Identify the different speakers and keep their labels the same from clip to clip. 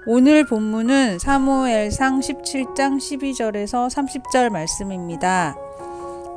Speaker 1: 오늘 본문은 사무엘상 17장 12절에서 30절 말씀입니다.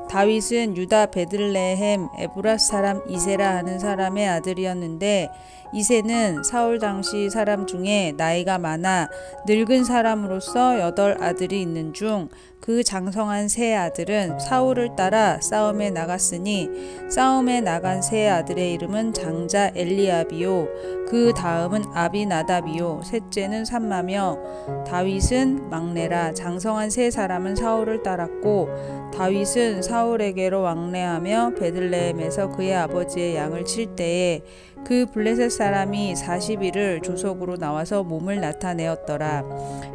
Speaker 1: 다윗은 유다 베들레헴 에브라스 사람 이세라 하는 사람의 아들이었는데, 이세는 사울 당시 사람 중에 나이가 많아 늙은 사람으로서 8 아들이 있는 중 그 장성한 세 아들은 사울을 따라 싸움에 나갔으니, 싸움에 나간 세 아들의 이름은 장자 엘리압이요, 그 다음은 아비나답이요, 셋째는 삼마며, 다윗은 막내라. 장성한 세 사람은 사울을 따랐고, 다윗은 사울에게로 왕래하며 베들레헴에서 그의 아버지의 양을 칠 때에 그 블레셋 사람이 40일을 조속으로 나와서 몸을 나타내었더라.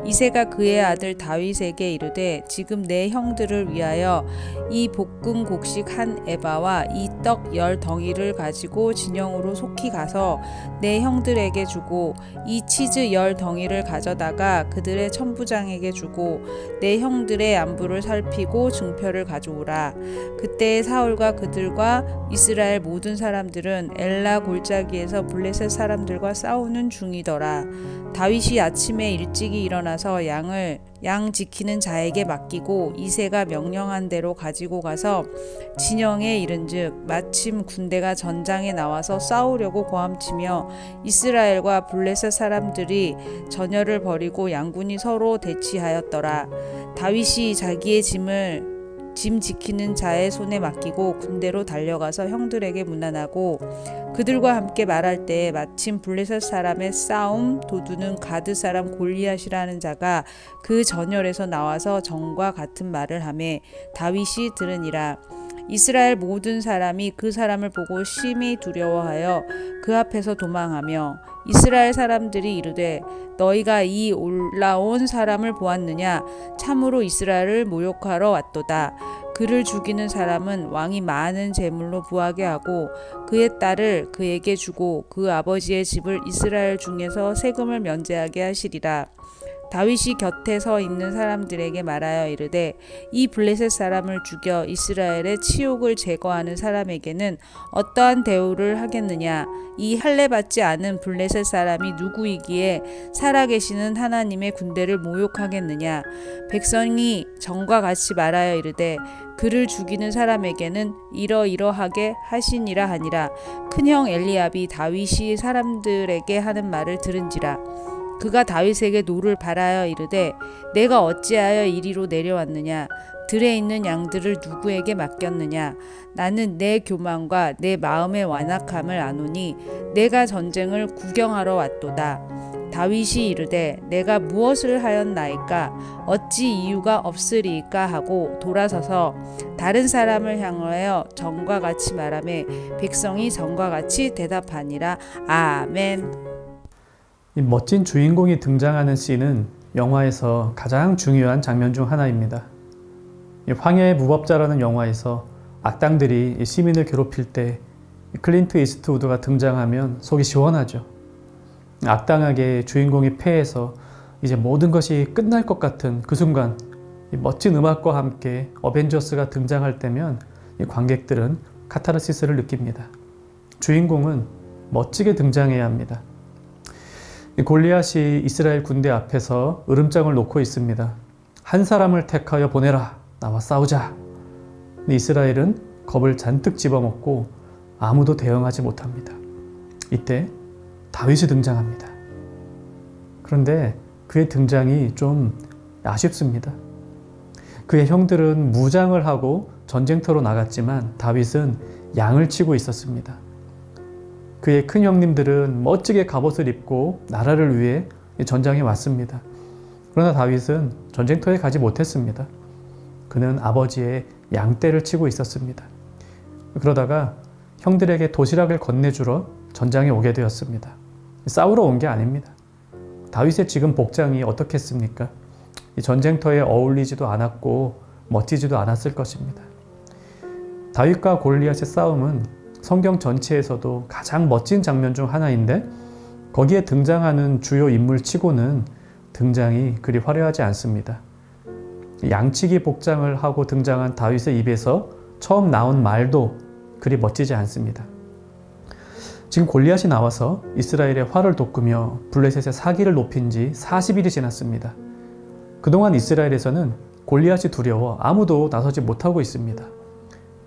Speaker 1: 이새가 그의 아들 다윗에게 이르되, 지금 내 형들을 위하여 이 볶은 곡식 한 에바와 이 떡 10 덩이를 가지고 진영으로 속히 가서 내 형들에게 주고, 이 치즈 10 덩이를 가져다가 그들의 천부장에게 주고, 내 형들의 안부를 살피고 증표를 가져오라. 그때 사울과 그들과 이스라엘 모든 사람들은 엘라 골짜기에서 블레셋 사람들과 싸우는 중이더라. 다윗이 아침에 일찍이 일어나서 양 지키는 자에게 맡기고, 이새가 명령한 대로 가지고 가서 진영에 이른즉 마침 군대가 전장에 나와서 싸우려고 고함치며 이스라엘과 블레셋 사람들이 전열을 벌이고 양군이 서로 대치하였더라. 다윗이 자기의 짐 지키는 자의 손에 맡기고 군대로 달려가서 형들에게 문안하고, 그들과 함께 말할 때에 마침 블레셋 사람의 싸움 도두는 가드 사람 골리앗이라는 자가 그 전열에서 나와서 전과 같은 말을 하매 다윗이 들으니라. 이스라엘 모든 사람이 그 사람을 보고 심히 두려워하여 그 앞에서 도망하며, 이스라엘 사람들이 이르되, 너희가 이 올라온 사람을 보았느냐? 참으로 이스라엘을 모욕하러 왔도다. 그를 죽이는 사람은 왕이 많은 재물로 부하게 하고 그의 딸을 그에게 주고 그 아버지의 집을 이스라엘 중에서 세금을 면제하게 하시리라. 다윗이 곁에 서 있는 사람들에게 말하여 이르되, 이 블레셋 사람을 죽여 이스라엘의 치욕을 제거하는 사람에게는 어떠한 대우를 하겠느냐? 이 할례받지 않은 블레셋 사람이 누구이기에 살아계시는 하나님의 군대를 모욕하겠느냐? 백성이 전과 같이 말하여 이르되, 그를 죽이는 사람에게는 이러이러하게 하시니라 하니라. 큰형 엘리압이 다윗이 사람들에게 하는 말을 들은지라. 그가 다윗에게 노를 바라여 이르되, 내가 어찌하여 이리로 내려왔느냐? 들에 있는 양들을 누구에게 맡겼느냐? 나는 내 교만과 내 마음의 완악함을 아노니 내가 전쟁을 구경하러 왔도다. 다윗이 이르되, 내가 무엇을 하였나이까? 어찌 이유가 없으리이까? 하고 돌아서서 다른 사람을 향하여 전과 같이 말하매 백성이 전과 같이 대답하니라. 아멘.
Speaker 2: 이 멋진 주인공이 등장하는 씬은 영화에서 가장 중요한 장면 중 하나입니다. 황야의 무법자라는 영화에서 악당들이 시민을 괴롭힐 때 클린트 이스트우드가 등장하면 속이 시원하죠. 악당에게 주인공이 패해서 이제 모든 것이 끝날 것 같은 그 순간, 멋진 음악과 함께 어벤져스가 등장할 때면 관객들은 카타르시스를 느낍니다. 주인공은 멋지게 등장해야 합니다. 골리앗이 이스라엘 군대 앞에서 으름장을 놓고 있습니다. 한 사람을 택하여 보내라. 나와 싸우자. 이스라엘은 겁을 잔뜩 집어먹고 아무도 대응하지 못합니다. 이때 다윗이 등장합니다. 그런데 그의 등장이 좀 아쉽습니다. 그의 형들은 무장을 하고 전쟁터로 나갔지만 다윗은 양을 치고 있었습니다. 그의 큰 형님들은 멋지게 갑옷을 입고 나라를 위해 전장에 왔습니다. 그러나 다윗은 전쟁터에 가지 못했습니다. 그는 아버지의 양떼를 치고 있었습니다. 그러다가 형들에게 도시락을 건네주러 전장에 오게 되었습니다. 싸우러 온 게 아닙니다. 다윗의 지금 복장이 어떻겠습니까? 이 전쟁터에 어울리지도 않았고 멋지지도 않았을 것입니다. 다윗과 골리앗의 싸움은 성경 전체에서도 가장 멋진 장면 중 하나인데, 거기에 등장하는 주요 인물 치고는 등장이 그리 화려하지 않습니다. 양치기 복장을 하고 등장한 다윗의 입에서 처음 나온 말도 그리 멋지지 않습니다. 지금 골리앗이 나와서 이스라엘의 화를 돋구며 블레셋의 사기를 높인 지 40일이 지났습니다. 그동안 이스라엘에서는 골리앗이 두려워 아무도 나서지 못하고 있습니다.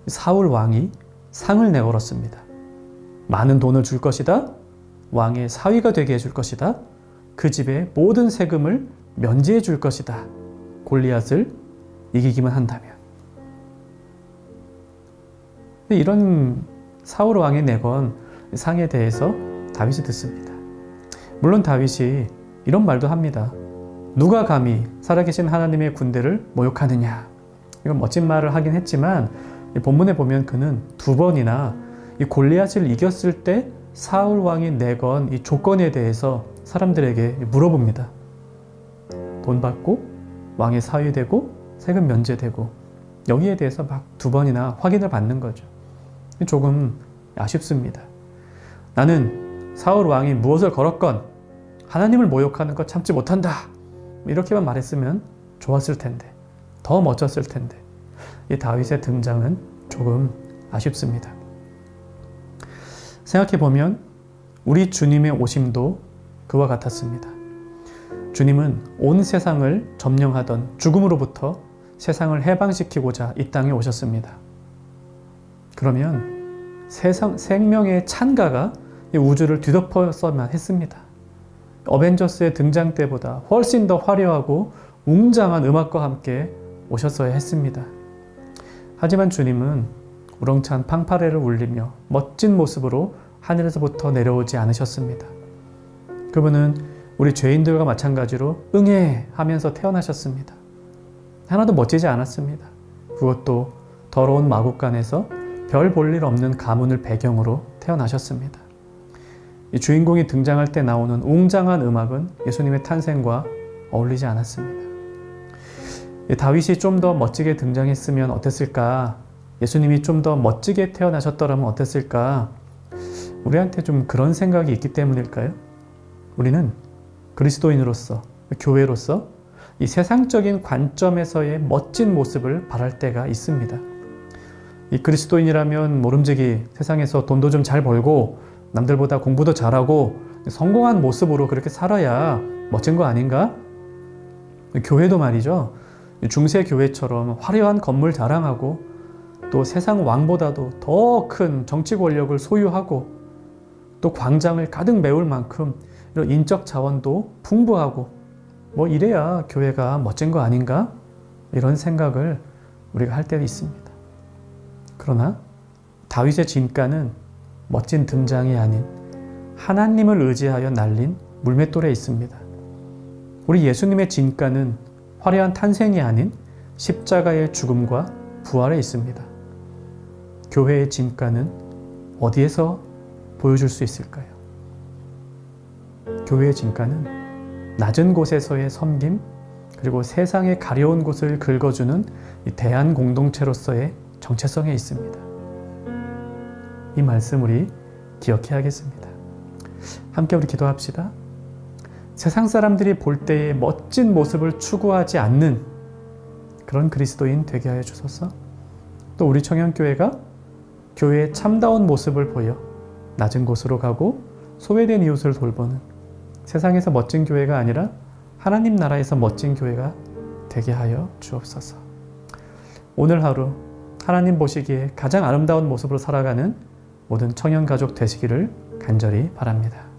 Speaker 2: 사울 왕이 상을 내걸었습니다. 많은 돈을 줄 것이다. 왕의 사위가 되게 해줄 것이다. 그 집의 모든 세금을 면제해 줄 것이다. 골리앗을 이기기만 한다면. 이런 사울 왕이 내건 상에 대해서 다윗이 듣습니다. 물론 다윗이 이런 말도 합니다. 누가 감히 살아계신 하나님의 군대를 모욕하느냐. 이건 멋진 말을 하긴 했지만 본문에 보면 그는 2번이나 이 골리앗을 이겼을 때 사울 왕이 내건 이 조건에 대해서 사람들에게 물어봅니다. 돈 받고 왕의 사위 되고 세금 면제되고 여기에 대해서 막 2번이나 확인을 받는 거죠. 조금 아쉽습니다. 나는 사울 왕이 무엇을 걸었건 하나님을 모욕하는 것 참지 못한다. 이렇게만 말했으면 좋았을 텐데, 더 멋졌을 텐데 이 다윗의 등장은 조금 아쉽습니다. 생각해보면 우리 주님의 오심도 그와 같았습니다. 주님은 온 세상을 점령하던 죽음으로부터 세상을 해방시키고자 이 땅에 오셨습니다. 그러면 생명의 찬가가 이 우주를 뒤덮어서만 했습니다. 어벤져스의 등장 때보다 훨씬 더 화려하고 웅장한 음악과 함께 오셨어야 했습니다. 하지만 주님은 우렁찬 팡파레를 울리며 멋진 모습으로 하늘에서부터 내려오지 않으셨습니다. 그분은 우리 죄인들과 마찬가지로 응애 하면서 태어나셨습니다. 하나도 멋지지 않았습니다. 그것도 더러운 마국간에서 별 볼 일 없는 가문을 배경으로 태어나셨습니다. 이 주인공이 등장할 때 나오는 웅장한 음악은 예수님의 탄생과 어울리지 않았습니다. 다윗이 좀 더 멋지게 등장했으면 어땠을까? 예수님이 좀 더 멋지게 태어나셨더라면 어땠을까? 우리한테 좀 그런 생각이 있기 때문일까요? 우리는 그리스도인으로서, 교회로서 이 세상적인 관점에서의 멋진 모습을 바랄 때가 있습니다. 이 그리스도인이라면 모름지기 세상에서 돈도 좀 잘 벌고 남들보다 공부도 잘하고 성공한 모습으로 그렇게 살아야 멋진 거 아닌가? 교회도 말이죠. 중세 교회처럼 화려한 건물 자랑하고 또 세상 왕보다도 더 큰 정치 권력을 소유하고 또 광장을 가득 메울 만큼 이런 인적 자원도 풍부하고 뭐 이래야 교회가 멋진 거 아닌가? 이런 생각을 우리가 할 때도 있습니다. 그러나 다윗의 진가는 멋진 등장이 아닌 하나님을 의지하여 날린 물맷돌에 있습니다. 우리 예수님의 진가는 화려한 탄생이 아닌 십자가의 죽음과 부활에 있습니다. 교회의 진가는 어디에서 보여줄 수 있을까요? 교회의 진가는 낮은 곳에서의 섬김, 그리고 세상의 가려운 곳을 긁어주는 이 대한 공동체로서의 정체성에 있습니다. 이 말씀 우리 기억해야겠습니다. 함께 우리 기도합시다. 세상 사람들이 볼 때의 멋진 모습을 추구하지 않는 그런 그리스도인 되게 하여 주소서. 또 우리 청년교회가 교회의 참다운 모습을 보여 낮은 곳으로 가고 소외된 이웃을 돌보는 세상에서 멋진 교회가 아니라 하나님 나라에서 멋진 교회가 되게 하여 주옵소서. 오늘 하루 하나님 보시기에 가장 아름다운 모습으로 살아가는 모든 청년 가족 되시기를 간절히 바랍니다.